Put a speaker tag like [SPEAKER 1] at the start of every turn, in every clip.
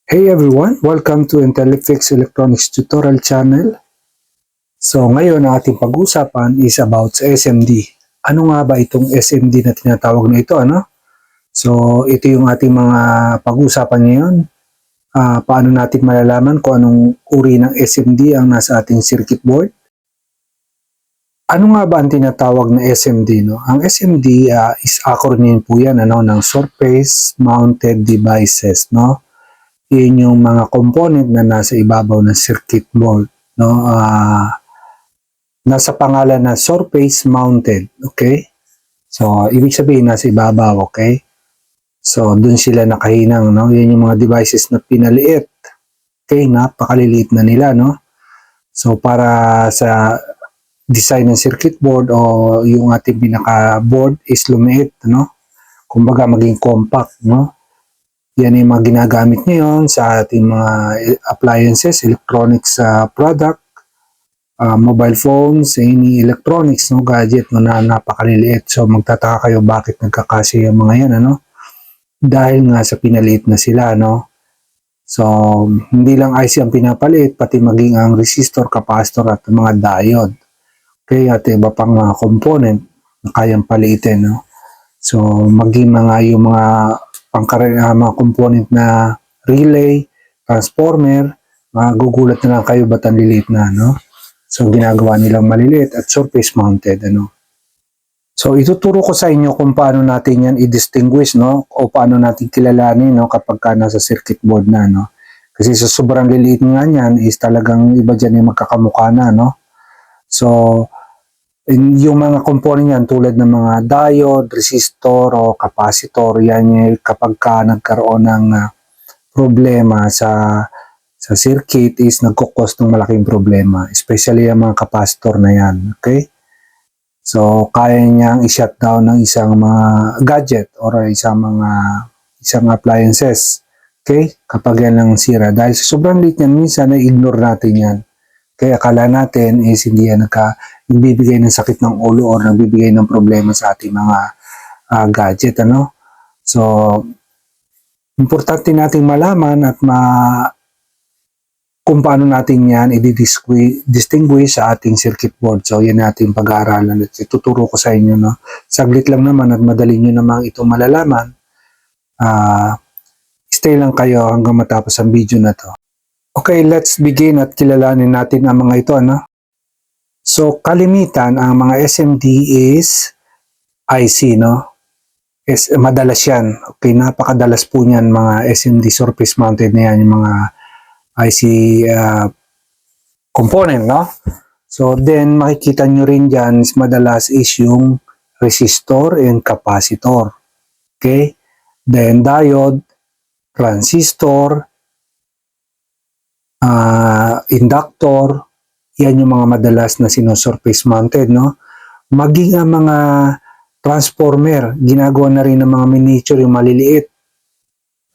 [SPEAKER 1] Hey everyone, welcome to Intellifix Electronics Tutorial Channel. So ngayon ang ating pag-uusapan is about sa SMD. Ano nga ba itong SMD na tinatawag na ito? So ito yung ating mga pag-uusapan ngayon. Paano natin malalaman kung anong uri ng SMD ang nasa ating circuit board? Ano nga ba ang tinatawag na SMD? Ang SMD is acronym po yan ng Surface Mounted Devices. Yun yung mga component na nasa ibabaw ng circuit board. Nasa pangalan na surface mounted. Okay? So, ibig sabihin nasa ibabaw. Okay? So, dun sila nakahinang. Yan yung mga devices na pinaliit. Okay? Napakaliliit na nila. So, para sa design ng circuit board o yung ating pinaka-board is lumiit. Kumbaga, maging compact. Yan yung mga ginagamit ngayon sa ating mga appliances, electronics product, mobile phones, any electronics, gadget na napakaliliit. So magtataka kayo bakit nagkakasya yung mga yan, dahil nga sa pinaliit na sila, So hindi lang IC ang pinapaliit, pati maging ang resistor, capacitor at mga diode. Okay, at iba pang mga component na kayang paliitin, So maging yung mga mga component na relay, transformer, magugulat na lang kayo ba't ang liliit na, So ginagawa nilang maliliit at surface mounted, So ituturo ko sa inyo kung paano natin yan i-distinguish, o paano natin kilalanin, kapag ka nasa circuit board na, Kasi sa sobrang liliit nga niyan is talagang iba dyan yung magkakamukha na, So yung mga component yan tulad ng mga diode, resistor o capacitor, yan yung kapag ka nagkaroon ng problema sa circuit is nagkukos ng malaking problema, especially yung mga capacitor na yan. Okay? So kaya niyang i-shut down ng isang mga gadget or isang appliances. Okay? Kapag yan lang sira. Dahil sa sobrang liit yan, minsan na-ignore natin yan. Kaya akala natin is hindi yan nagbibigay ng sakit ng ulo or nagbibigay ng problema sa ating mga gadget. So, importante nating malaman at kung paano natin yan i-distinguish sa ating circuit board. So, yan natin pag-aaralan at ituturo ko sa inyo. Saglit lang naman at madali nyo namang ito malalaman. Stay lang kayo hanggang matapos ang video na to. Okay, let's begin at kilalanin natin ang mga ito, So, kalimitan, ang mga SMD is IC, madalas yan. Okay, napakadalas po niyan mga SMD surface mounted na yan, yung mga IC component, So, then, makikita nyo rin dyan, madalas is yung resistor and capacitor. Okay? Then, diode, transistor, inductor, yan yung mga madalas na sino-surface mounted, Maging ang mga transformer, ginagawa na rin ng mga miniature, yung maliliit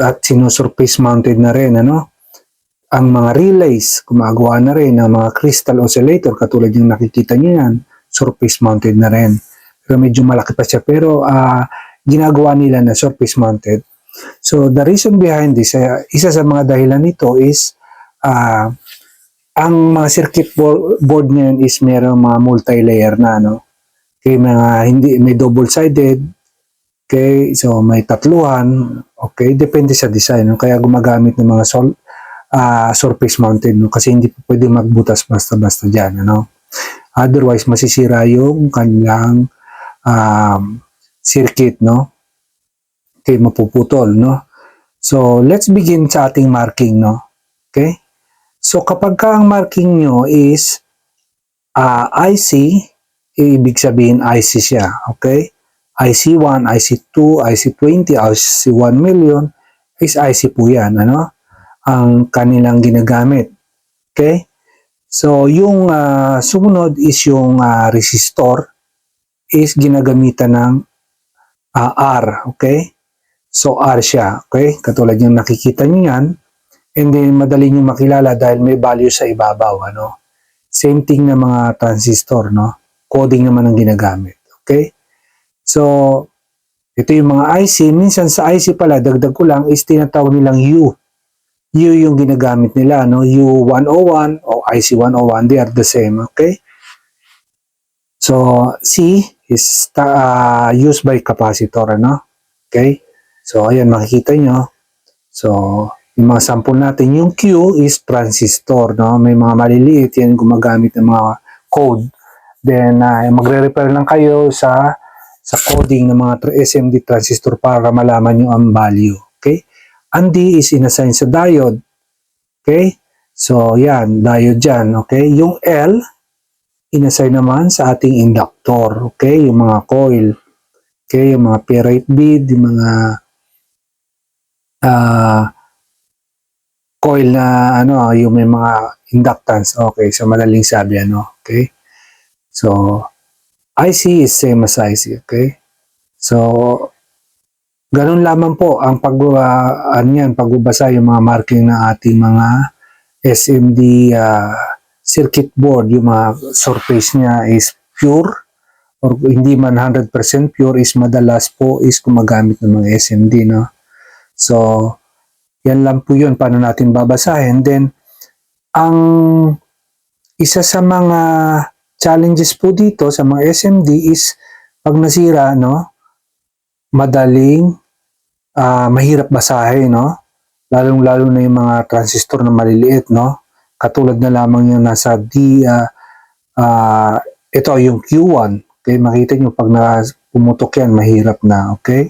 [SPEAKER 1] at sino-surface mounted na rin, Ang mga relays, gumagawa na rin ng mga crystal oscillator, katulad yung nakikita nyo yan, surface mounted na rin. Pero medyo malaki pa siya, pero ginagawa nila na surface mounted. So the reason behind this, isa sa mga dahilan nito is ang mga circuit board ngayon is mayroong mga multi-layer na, Okay, may double-sided, okay, so may tatluhan, okay, depende sa design, kaya gumagamit ng mga surface mounted, kasi hindi po pwede magbutas basta-basta dyan, Otherwise, masisira yung kanilang circuit, Okay, mapuputol, So, let's begin sa ating marking, Okay? So, kapag ang marking nyo is IC, ibig sabihin IC siya. Okay? IC1, IC2, IC20, IC1 million is IC po yan. Ang kanilang ginagamit. Okay? So, yung sumunod is yung resistor is ginagamitan ng R. Okay? So, R siya. Okay? Katulad yung nakikita nyo yan. And then, madali nyo makilala dahil may value sa ibabaw, Same thing na mga transistor, Coding naman ang ginagamit, okay? So, ito yung mga IC. Minsan sa IC pala, dagdag ko lang, is tinatawag nilang U. U yung ginagamit nila, no? U101 o IC101, they are the same, okay? So, C is used by capacitor, ano? Okay? So, ayan, makikita nyo. So, yung mga sample natin, yung Q is transistor, no? May mga maliliit, yan gumagamit ng mga code. Then, magre-refer lang kayo sa coding ng mga SMD transistor para malaman yung ang value. Okay? Ang D is inassign sa diode. Okay? So, yan, diode dyan. Okay? Yung L, inassign naman sa ating inductor. Okay? Yung mga coil. Okay? Yung mga ferrite bead, yung mga coil na ano, yung may mga inductance. Okay? So, madaling sabi, ano? Okay? So, IC is same as IC. Okay? So, ganun lamang po ang pagbabasa yung mga marking ng ating mga SMD circuit board. Yung mga surface niya is pure or hindi man 100% pure, is madalas po is gumagamit ng mga SMD, no? So, yan lang po yun paano natin babasahin. Then, ang isa sa mga challenges po dito sa mga SMD is pag nasira, no, madaling mahirap basahin, no? Lalong-lalo na yung mga transistor na maliliit, no? Katulad na lamang yung nasa ito yung Q1. Okay, makita nyo pag pumutok yan, mahirap na, okay?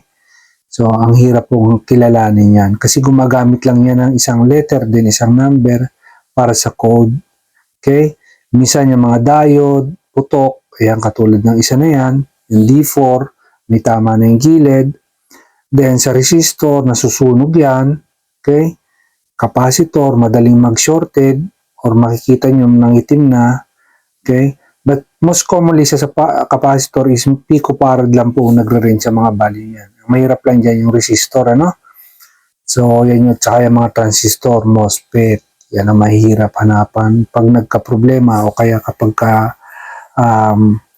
[SPEAKER 1] So, ang hirap pong kilalanin yan. Kasi gumagamit lang yan ng isang letter, din isang number para sa code. Okay? Minsan yung mga diode, putok, ayan katulad ng isa na yan, yung D4, may tama na yung gilid. Then sa resistor, nasusunog yan. Okay? Capacitor, madaling mag-shorted or makikita nyo ng itim na. Okay? But most commonly sa capacitor is picofarad lang po nagre-range sa mga value yan. Mahirap lang dyan yung resistor, ano? So, yan yung tsaka yung mga transistor, MOSFET. Yan ang mahirap hanapan pag nagka-problema o kaya kapag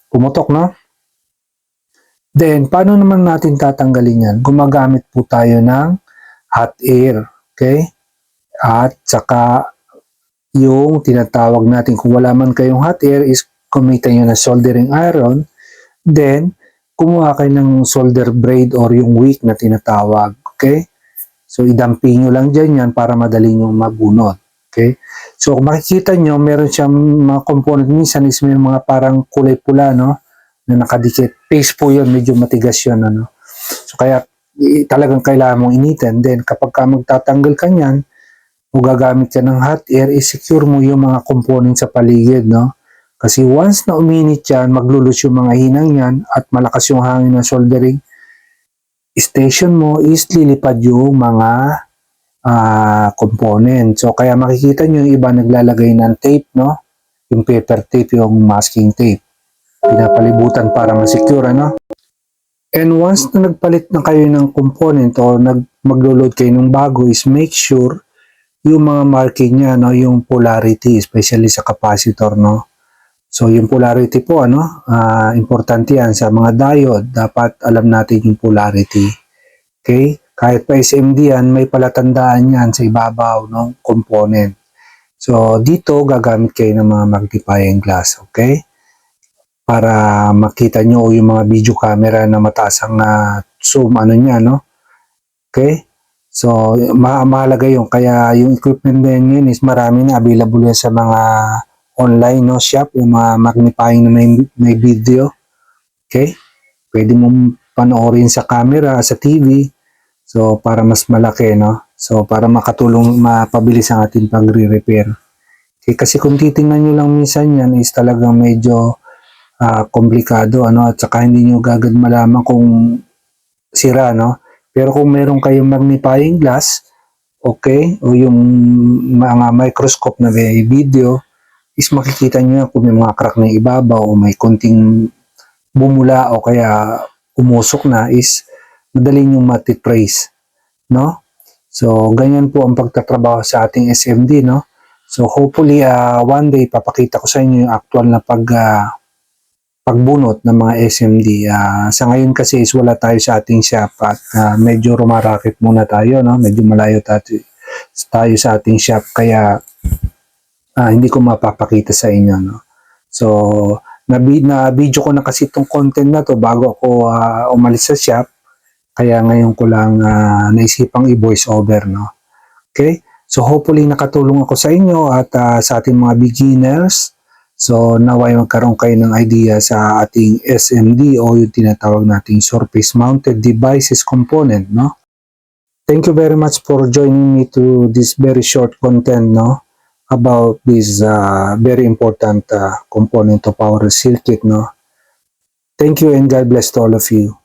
[SPEAKER 1] pumutok, no? Then, paano naman natin tatanggalin yan? Gumagamit po tayo ng hot air, okay? At saka yung tinatawag natin, kung wala man kayong hot air, is kumitan nyo na soldering iron, then kumuha kayo ng solder braid or yung wick na tinatawag, okay? So, idamping nyo lang dyan yan para madali nyo mabunot, okay? So, kung makikita nyo, meron siyang mga component, minsan is may mga parang kulay pula, no? Na nakadikit. Paste po yun, medyo matigas yun, ano? So, kaya talagang kailangan mong initin. Then, kapag ka magtatanggal ka niyan, o gagamit ka ng hot air, i-secure mo yung mga component sa paligid, no? Kasi once na uminit yan, maglulus yung mga hinang yan at malakas yung hangin ng soldering station mo, is lilipad yung mga component. So, kaya makikita nyo yung iba naglalagay ng tape, no? Yung paper tape, yung masking tape. Pinapalibutan para ma-secure, no? And once na nagpalit na kayo ng component o maglo-load kayo ng bago, is make sure yung mga marking niya, no? Yung polarity, especially sa capacitor, no? So, yung polarity po, ano, importante yan sa mga diode. Dapat alam natin yung polarity. Okay? Kahit pa SMD yan, may palatandaan yan sa ibabaw ng component. So, dito, gagamit kayo ng mga magnifying glass. Okay? Para makita nyo yung mga video camera na mataas ang zoom, ano niya, no? Okay? So, mahalaga yun. Kaya yung equipment din yun is marami na available yan sa mga online, no, shop, yung mga magnifying na may video. Okay? Pwede mong panoorin sa camera, sa TV. So, para mas malaki, no? So, para makatulong, mapabilis ang ating pagre-repair. Okay? Kasi kung titingnan nyo lang minsan yan, is talagang medyo komplikado, ano? At saka hindi nyo gagad malaman kung sira, no? Pero kung meron kayong magnifying glass, okay, o yung mga microscope na may video, is makikita nyo kung may mga crack na ibabaw o may konting bumula o kaya umusok na, is madali nyo matitrace, no? So, ganyan po ang pagtatrabaho sa ating SMD, no? So, hopefully, one day, papakita ko sa inyo yung actual na pagbunot ng mga SMD. Sa ngayon kasi is wala tayo sa ating shop at medyo rumarakit muna tayo, no? Medyo malayo tayo tayo sa ating shop, kaya hindi ko mapapakita sa inyo, no? So, na video ko na kasi itong content na to bago ako umalis sa shop, kaya ngayon ko lang naisipang i-voice over, no? Okay? So, hopefully nakatulong ako sa inyo at sa ating mga beginners. So, naway magkaroon kayo ng idea sa ating SMD o yung tinatawag nating Surface Mounted Devices Component, no? Thank you very much for joining me to this very short content, no? About this very important component of our circuit, no? Thank you and God bless to all of you.